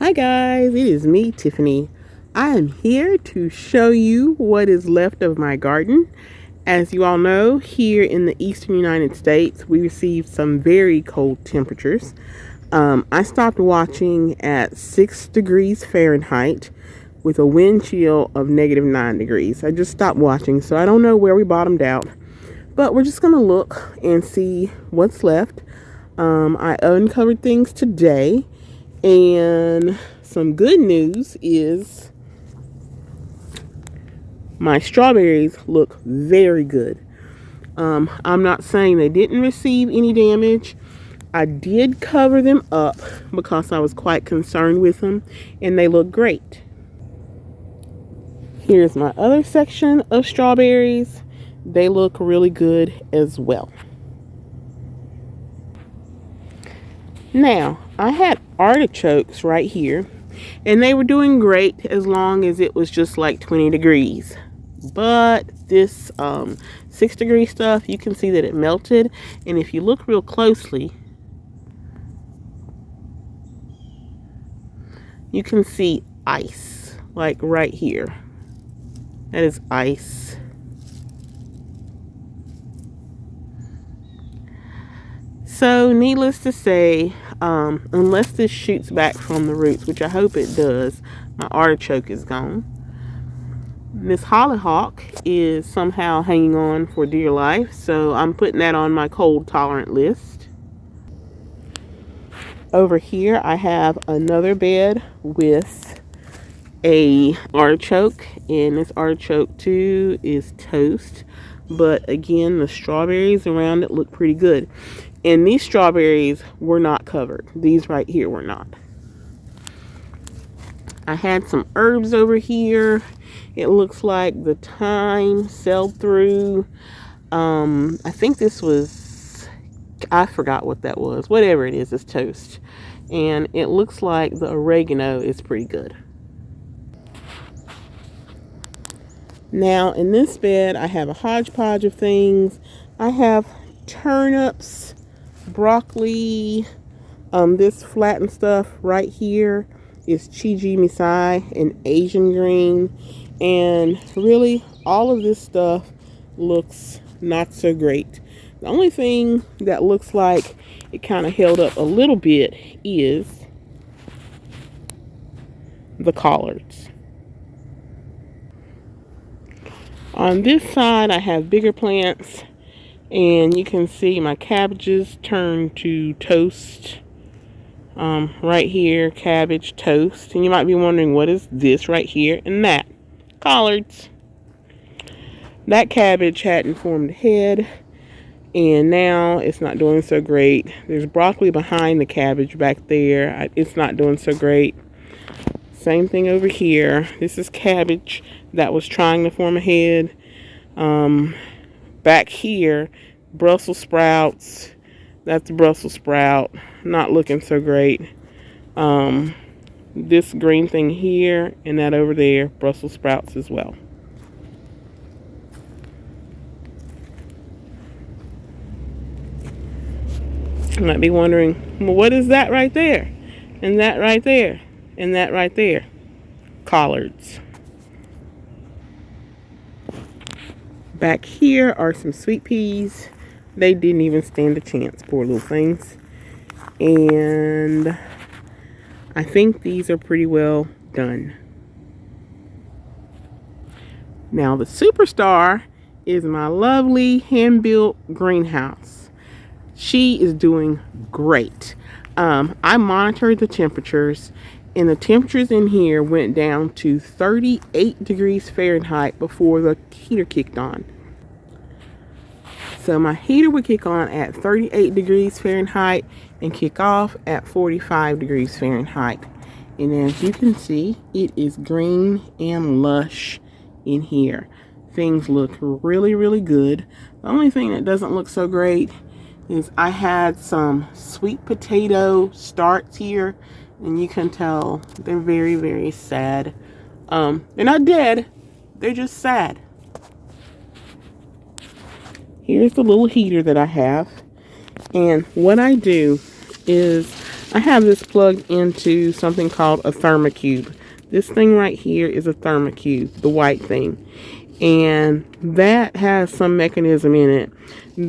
Hi guys, it is me, Tiffany. I am here to show you what is left of my garden. As you all know, here in the eastern United States, we received some very cold temperatures. I stopped watching at 6 degrees Fahrenheit with a wind chill of -9 degrees. I just stopped watching, so I don't know where we bottomed out. But we're just going to look and see what's left. I uncovered things today. And some good news is my strawberries look very good. I'm not saying they didn't receive any damage. I did cover them up because I was quite concerned with them, and they look great. Here's my other section of strawberries. They look really good as well. Now, I had artichokes right here, and they were doing great as long as it was just like 20 degrees. But this 6-degree stuff, you can see that it melted. And if you look real closely, you can see ice, like right here. That is ice. So, needless to say, unless this shoots back from the roots, which I hope it does, my artichoke is gone. This hollyhock is somehow hanging on for dear life, so I'm putting that on my cold tolerant list. Over here, I have another bed with a artichoke, and this artichoke too is toast. But again, the strawberries around it look pretty good. And these strawberries were not covered. These right here were not. I had some herbs over here. It looks like the thyme sailed through. I think this was, I forgot what that was. Whatever it is, it's toast. And it looks like the oregano is pretty good. Now, in this bed, I have a hodgepodge of things. I have turnips, broccoli, this flattened stuff right here is Chiji Misai, an Asian green, and really all of this stuff looks not so great. The only thing that looks like it kind of held up a little bit is the collards. On this side, I have bigger plants, and you can see my cabbages turned to toast. Right here, cabbage toast. And you might be wondering, what is this right here and that? Collards. That cabbage hadn't formed a head, and now it's not doing so great. There's broccoli behind the cabbage back there. It's not doing so great. Same thing over here. This is cabbage that was trying to form a head. Back here, Brussels sprouts. That's Brussels sprout. Not looking so great. This green thing here and that over there, Brussels sprouts as well. You might be wondering, well, what is that right there? And that right there? And that right there? Collards. Back here are some sweet peas. They didn't even stand a chance, poor little things. And I think these are pretty well done. Now the superstar is my lovely hand-built greenhouse. She is doing great. I monitored the temperatures, and the temperatures in here went down to 38 degrees Fahrenheit before the heater kicked on. So my heater would kick on at 38 degrees Fahrenheit and kick off at 45 degrees Fahrenheit. And as you can see, it is green and lush in here. Things look really, really good. The only thing that doesn't look so great is I had some sweet potato starts here, and you can tell they're very, very sad. They're not dead, they're just sad. Here's the little heater that I have. And what I do is I have this plugged into something called a thermocube. This thing right here is a thermocube, the white thing. And that has some mechanism in it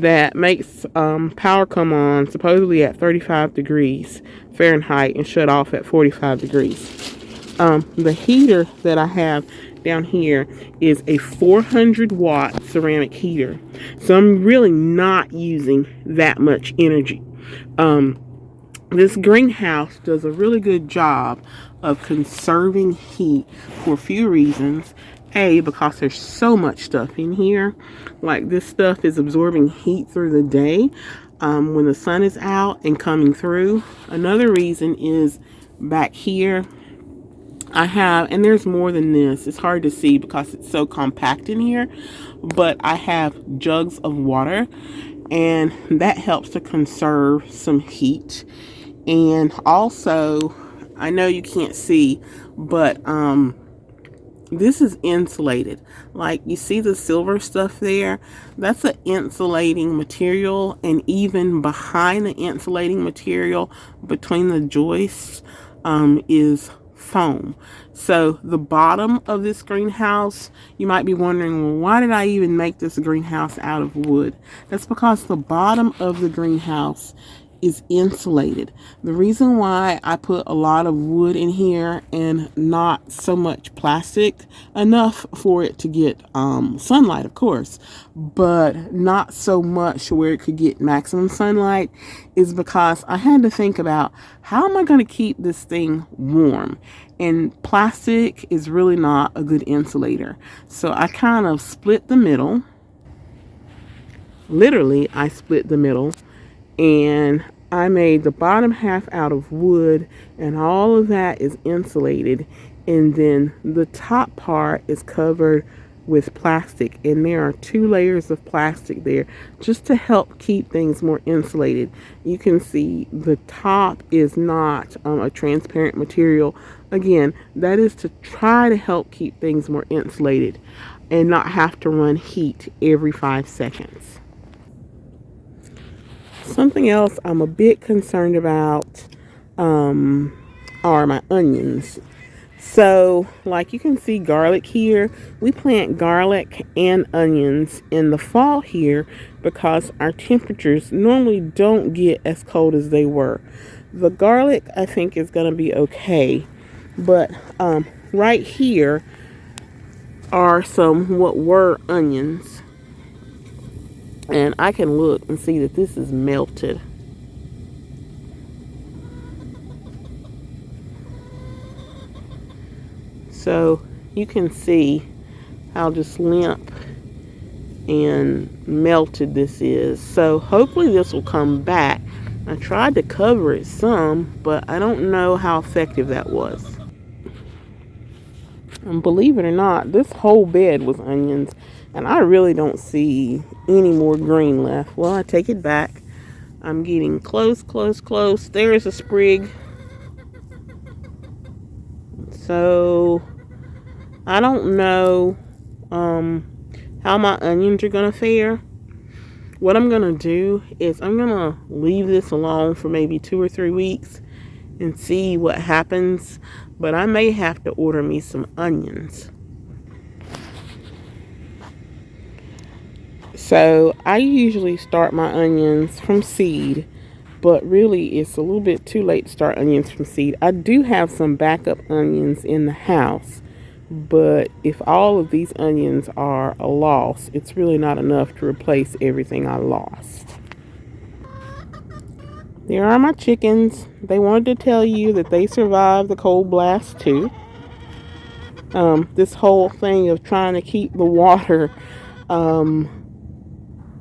that makes power come on supposedly at 35 degrees Fahrenheit and shut off at 45 degrees. The heater that I have down here is a 400 watt ceramic heater. So I'm really not using that much energy. This greenhouse does a really good job of conserving heat for a few reasons. A, because there's so much stuff in here. Like, this stuff is absorbing heat through the day when the sun is out and coming through. Another reason is back here I have, and there's more than this. It's hard to see because it's so compact in here, but I have jugs of water, and that helps to conserve some heat. And also, I know you can't see, but this is insulated. Like, you see the silver stuff there? That's an insulating material, and even behind the insulating material, between the joists, is foam. So the bottom of this greenhouse, you might be wondering, well, why did I even make this greenhouse out of wood? That's because the bottom of the greenhouse is insulated. The reason why I put a lot of wood in here and not so much plastic, enough for it to get sunlight, of course, but not so much where it could get maximum sunlight, is because I had to think about, how am I going to keep this thing warm? And plastic is really not a good insulator. So I kind of split the middle. Literally, I split the middle, and I made the bottom half out of wood, and all of that is insulated, and then the top part is covered with plastic, and there are 2 layers of plastic there just to help keep things more insulated. You can see the top is not a transparent material. Again, that is to try to help keep things more insulated and not have to run heat every 5 seconds. Something else I'm a bit concerned about are my onions. So, like you can see garlic here, we plant garlic and onions in the fall here because our temperatures normally don't get as cold as they were. The garlic, I think, is going to be okay, but right here are some what were onions. And I can look and see that this is melted. So you can see how just limp and melted this is. So hopefully this will come back. I tried to cover it some, but I don't know how effective that was. And believe it or not, this whole bed was onions, and I really don't see any more green left. Well, I take it back. I'm getting close. There's a sprig. So I don't know how my onions are going to fare. What I'm going to do is I'm going to leave this alone for maybe 2 or 3 weeks and see what happens. But I may have to order me some onions. So I usually start my onions from seed, but really it's a little bit too late to start onions from seed. I do have some backup onions in the house, but if all of these onions are a loss, it's really not enough to replace everything I lost. There are my chickens. They wanted to tell you that they survived the cold blast too. This whole thing of trying to keep the water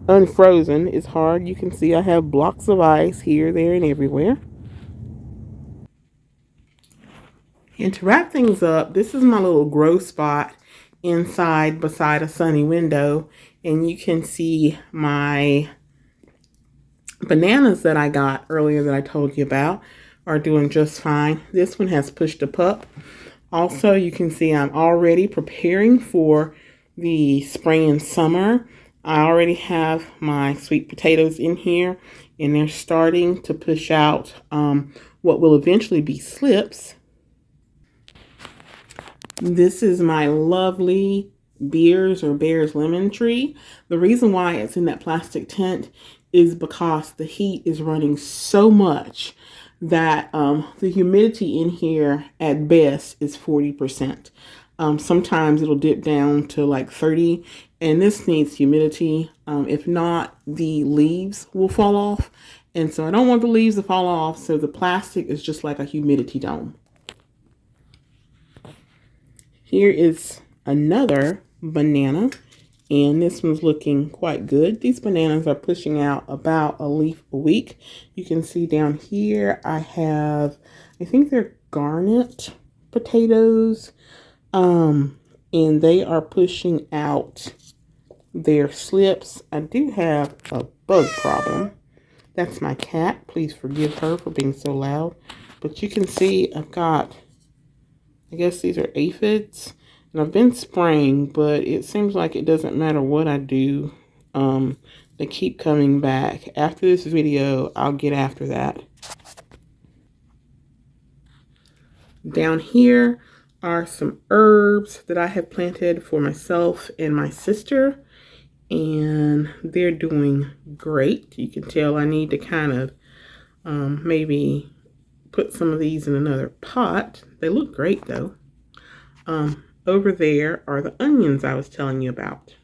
unfrozen is hard. You can see I have blocks of ice here, there, and everywhere. And to wrap things up, this is my little grow spot inside beside a sunny window, and you can see my bananas that I got earlier that I told you about are doing just fine. This one has pushed a pup. Also, you can see I'm already preparing for the spring and summer. I already have my sweet potatoes in here, and they're starting to push out what will eventually be slips. This is my lovely Bear's lemon tree. The reason why it's in that plastic tent is because the heat is running so much that the humidity in here at best is 40%. Sometimes it'll dip down to like 30, and this needs humidity. If not, the leaves will fall off. And so I don't want the leaves to fall off, so the plastic is just like a humidity dome. Here is another banana, and this one's looking quite good. These bananas are pushing out about a leaf a week. You can see down here I have, I think they're garnet potatoes, and they are pushing out their slips. I do have a bug problem. That's my cat. Please forgive her for being so loud. But you can see I've got, I guess these are aphids. And I've been spraying, but it seems like it doesn't matter what I do. They keep coming back. After this video, I'll get after that. Down here are some herbs that I have planted for myself and my sister. And they're doing great. You can tell I need to kind of maybe put some of these in another pot. They look great though. Over there are the onions I was telling you about.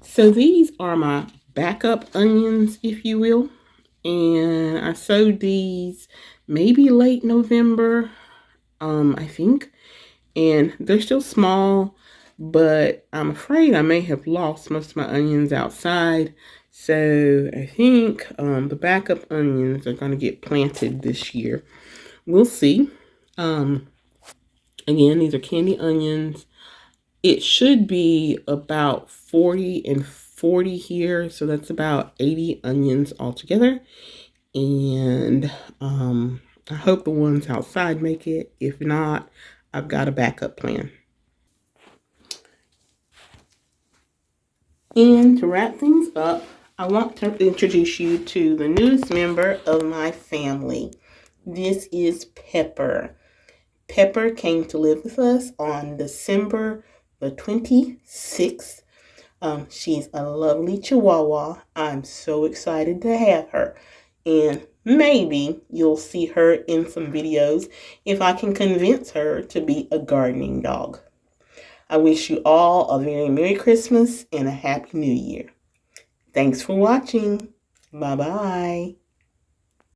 So these are my backup onions, if you will. And I sowed these maybe late November, I think. And they're still small, but I'm afraid I may have lost most of my onions outside. So I think the backup onions are going to get planted this year. We'll see. Again, these are candy onions. It should be about 40 and 40 here. So that's about 80 onions altogether. And I hope the ones outside make it. If not, I've got a backup plan. And to wrap things up, I want to introduce you to the newest member of my family. This is Pepper. Pepper came to live with us on December the 26th. She's a lovely Chihuahua. I'm so excited to have her. And maybe you'll see her in some videos if I can convince her to be a gardening dog. I wish you all a very Merry Christmas and a Happy New Year. Thanks for watching. Bye-bye.